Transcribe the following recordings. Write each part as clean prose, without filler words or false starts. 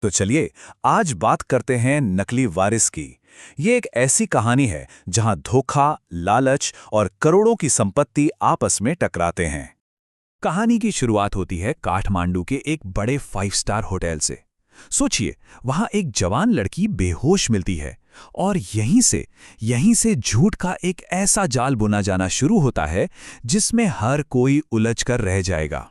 तो चलिए आज बात करते हैं नकली वारिस की। ये एक ऐसी कहानी है जहां धोखा, लालच और करोड़ों की संपत्ति आपस में टकराते हैं। कहानी की शुरुआत होती है काठमांडू के एक बड़े 5 स्टार होटल से। सोचिए, वहां एक जवान लड़की बेहोश मिलती है और यहीं से झूठ का एक ऐसा जाल बुना जाना शुरू होता है जिसमें हर कोई उलझ कर रह जाएगा।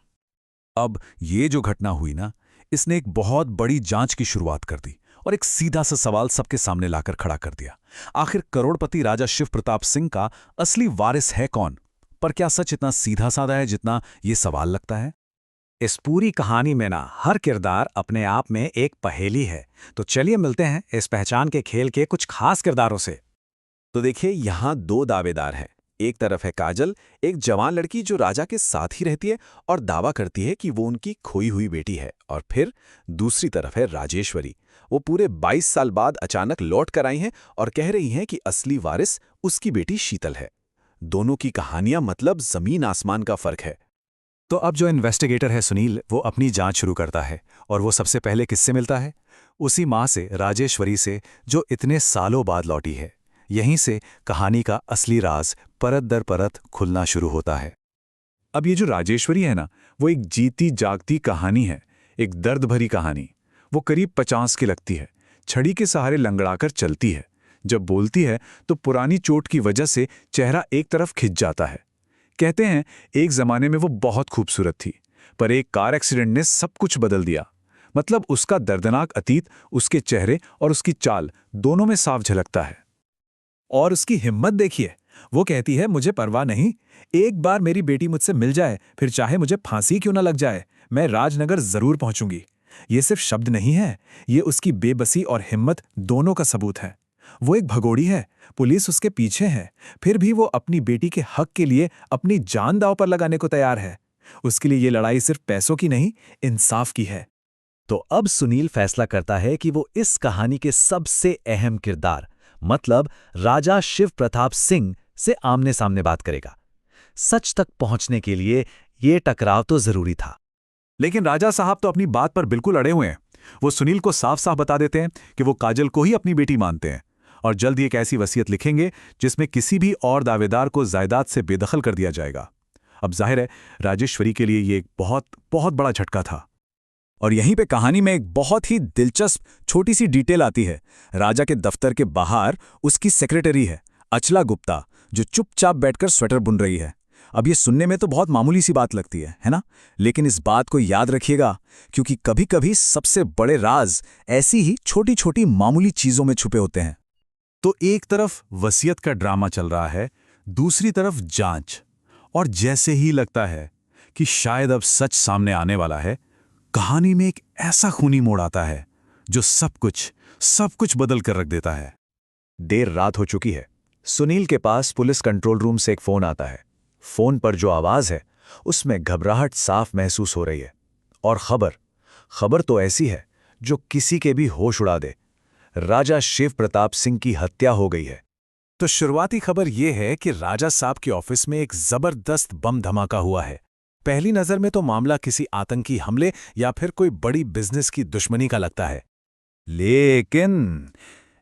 अब ये जो घटना हुई ना, इसने एक बहुत बड़ी जांच की शुरुआत कर दी और एक सीधा सा सवाल सबके सामने लाकर खड़ा कर दिया। आखिर करोड़पति राजा शिव प्रताप सिंह का असली वारिस है कौन? पर क्या सच इतना सीधा साधा है जितना ये सवाल लगता है? इस पूरी कहानी में ना हर किरदार अपने आप में एक पहेली है। तो चलिए मिलते हैं इस पहचान के खेल के कुछ खास किरदारों से। तो देखिए, यहाँ दो दावेदार हैं। एक तरफ है काजल, एक जवान लड़की जो राजा के साथ ही रहती है और दावा करती है कि वो उनकी खोई हुई बेटी है। और फिर दूसरी तरफ है राजेश्वरी। वो पूरे 22 साल बाद अचानक लौट कर आई हैं और कह रही हैं कि असली वारिस उसकी बेटी शीतल है। दोनों की कहानियां मतलब जमीन आसमान का फर्क है। तो अब जो इन्वेस्टिगेटर है सुनील, वो अपनी जांच शुरू करता है और वो सबसे पहले किससे मिलता है? उसी माँ से, राजेश्वरी से, जो इतने सालों बाद लौटी है। यहीं से कहानी का असली राज परत दर परत खुलना शुरू होता है। अब ये जो राजेश्वरी है ना, वो एक जीती जागती कहानी है, एक दर्द भरी कहानी। वो करीब 50 की लगती है, छड़ी के सहारे लंगड़ाकर चलती है। जब बोलती है तो पुरानी चोट की वजह से चेहरा एक तरफ खिंच जाता है। कहते हैं एक जमाने में वो बहुत खूबसूरत थी, पर एक कार एक्सीडेंट ने सब कुछ बदल दिया। मतलब उसका दर्दनाक अतीत उसके चेहरे और उसकी चाल दोनों में साफ झलकता है। और उसकी हिम्मत देखिए, वो कहती है मुझे परवाह नहीं, एक बार मेरी बेटी मुझसे मिल जाए, फिर चाहे मुझे फांसी क्यों न लग जाए, मैं राजनगर जरूर पहुंचूंगी। ये सिर्फ शब्द नहीं है, ये उसकी बेबसी और हिम्मत दोनों का सबूत है। वो एक भगोड़ी है, पुलिस उसके पीछे है, फिर भी वो अपनी बेटी के हक के लिए अपनी जान दांव पर लगाने को तैयार है। उसके लिए ये लड़ाई सिर्फ पैसों की नहीं, इंसाफ की है। तो अब सुनील फैसला करता है कि वो इस कहानी के सबसे अहम किरदार मतलब राजा शिव प्रताप सिंह से आमने सामने बात करेगा। सच तक पहुंचने के लिए ये टकराव तो जरूरी था। लेकिन राजा साहब तो अपनी बात पर बिल्कुल अड़े हुए हैं। वो सुनील को साफ साफ बता देते हैं कि वो काजल को ही अपनी बेटी मानते हैं और जल्द ही एक ऐसी वसीयत लिखेंगे जिसमें किसी भी और दावेदार को जायदाद से बेदखल कर दिया जाएगा। अब जाहिर है राजेश्वरी के लिए ये एक बहुत बहुत बड़ा झटका था। और यहीं पे कहानी में एक बहुत ही दिलचस्प छोटी सी डिटेल आती है। राजा के दफ्तर के बाहर उसकी सेक्रेटरी है अचला गुप्ता, जो चुपचाप बैठकर स्वेटर बुन रही है। अब ये सुनने में तो बहुत मामूली सी बात लगती है ना? लेकिन इस बात को याद रखिएगा, क्योंकि कभी कभी सबसे बड़े राज ऐसी ही छोटी छोटी मामूली चीजों में छुपे होते हैं। तो एक तरफ वसीयत का ड्रामा चल रहा है, दूसरी तरफ जांच। और जैसे ही लगता है कि शायद अब सच सामने आने वाला है, कहानी में एक ऐसा खूनी मोड़ आता है जो सब कुछ बदल कर रख देता है। देर रात हो चुकी है। सुनील के पास पुलिस कंट्रोल रूम से एक फोन आता है। फोन पर जो आवाज है उसमें घबराहट साफ महसूस हो रही है। और खबर तो ऐसी है जो किसी के भी होश उड़ा दे। राजा शिव प्रताप सिंह की हत्या हो गई है। तो शुरुआती खबर यह है कि राजा साहब के ऑफिस में एक जबरदस्त बम धमाका हुआ है। पहली नजर में तो मामला किसी आतंकी हमले या फिर कोई बड़ी बिजनेस की दुश्मनी का लगता है। लेकिन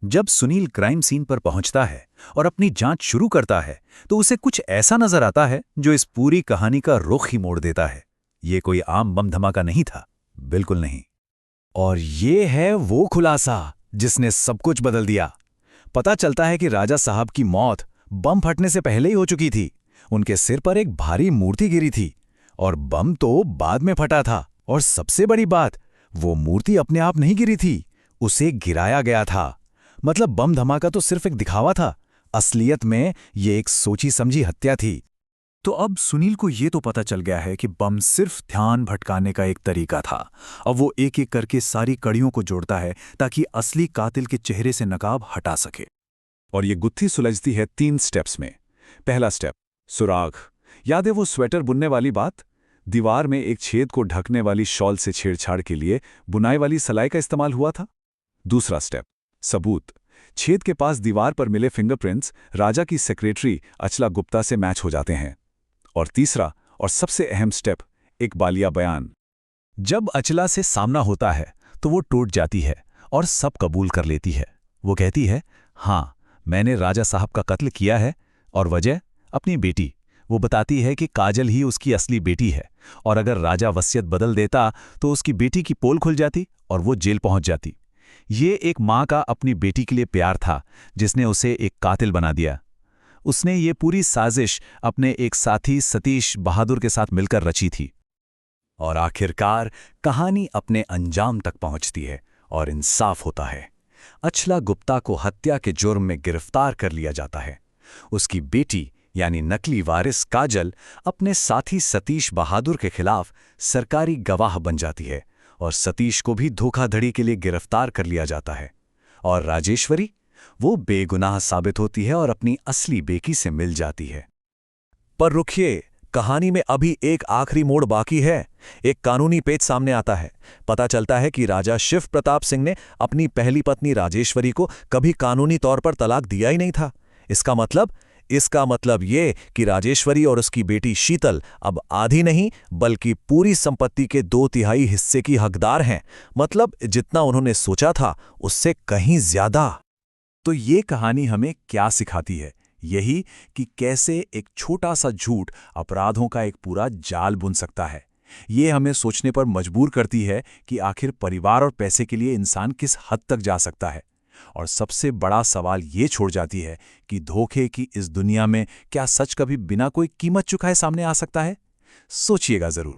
जब सुनील क्राइम सीन पर पहुंचता है और अपनी जांच शुरू करता है तो उसे कुछ ऐसा नजर आता है जो इस पूरी कहानी का रुख ही मोड़ देता है। ये कोई आम बम धमाका नहीं था, बिल्कुल नहीं। और ये है वो खुलासा जिसने सब कुछ बदल दिया। पता चलता है कि राजा साहब की मौत बम फटने से पहले ही हो चुकी थी। उनके सिर पर एक भारी मूर्ति गिरी थी और बम तो बाद में फटा था। और सबसे बड़ी बात, वो मूर्ति अपने आप नहीं गिरी थी, उसे गिराया गया था। मतलब बम धमाका तो सिर्फ एक दिखावा था, असलियत में ये एक सोची समझी हत्या थी। तो अब सुनील को ये तो पता चल गया है कि बम सिर्फ ध्यान भटकाने का एक तरीका था। अब वो एक एक करके सारी कड़ियों को जोड़ता है ताकि असली कातिल के चेहरे से नकाब हटा सके। और ये गुत्थी सुलझती है 3 स्टेप्स में। पहला स्टेप, सुराग। याद है वो स्वेटर बुनने वाली बात? दीवार में एक छेद को ढकने वाली शॉल से छेड़छाड़ के लिए बुनाई वाली सलाई का इस्तेमाल हुआ था। दूसरा स्टेप, सबूत। छेद के पास दीवार पर मिले फिंगरप्रिंट्स राजा की सेक्रेटरी अचला गुप्ता से मैच हो जाते हैं। और तीसरा और सबसे अहम स्टेप, एक बालिया बयान। जब अचला से सामना होता है तो वो टूट जाती है और सब कबूल कर लेती है। वो कहती है, हाँ, मैंने राजा साहब का कत्ल किया है, और वजह अपनी बेटी। वो बताती है कि काजल ही उसकी असली बेटी है, और अगर राजा वसीयत बदल देता तो उसकी बेटी की पोल खुल जाती और वो जेल पहुंच जाती। ये एक माँ का अपनी बेटी के लिए प्यार था जिसने उसे एक कातिल बना दिया। उसने ये पूरी साजिश अपने एक साथी सतीश बहादुर के साथ मिलकर रची थी। और आखिरकार कहानी अपने अंजाम तक पहुंचती है और इंसाफ होता है। अचला गुप्ता को हत्या के जुर्म में गिरफ्तार कर लिया जाता है। उसकी बेटी यानी नकली वारिस काजल अपने साथी सतीश बहादुर के खिलाफ सरकारी गवाह बन जाती है और सतीश को भी धोखाधड़ी के लिए गिरफ्तार कर लिया जाता है। और राजेश्वरी, वो बेगुनाह साबित होती है और अपनी असली बेटी से मिल जाती है। पर रुकिए, कहानी में अभी एक आखिरी मोड़ बाकी है। एक कानूनी पेच सामने आता है। पता चलता है कि राजा शिव प्रताप सिंह ने अपनी पहली पत्नी राजेश्वरी को कभी कानूनी तौर पर तलाक दिया ही नहीं था। इसका मतलब ये कि राजेश्वरी और उसकी बेटी शीतल अब आधी नहीं बल्कि पूरी संपत्ति के 2/3 हिस्से की हकदार हैं। मतलब जितना उन्होंने सोचा था उससे कहीं ज्यादा। तो ये कहानी हमें क्या सिखाती है? यही कि कैसे एक छोटा सा झूठ अपराधों का एक पूरा जाल बुन सकता है। ये हमें सोचने पर मजबूर करती है कि आखिर परिवार और पैसे के लिए इंसान किस हद तक जा सकता है। और सबसे बड़ा सवाल ये छोड़ जाती है कि धोखे की इस दुनिया में क्या सच कभी बिना कोई कीमत चुकाए सामने आ सकता है? सोचिएगा जरूर।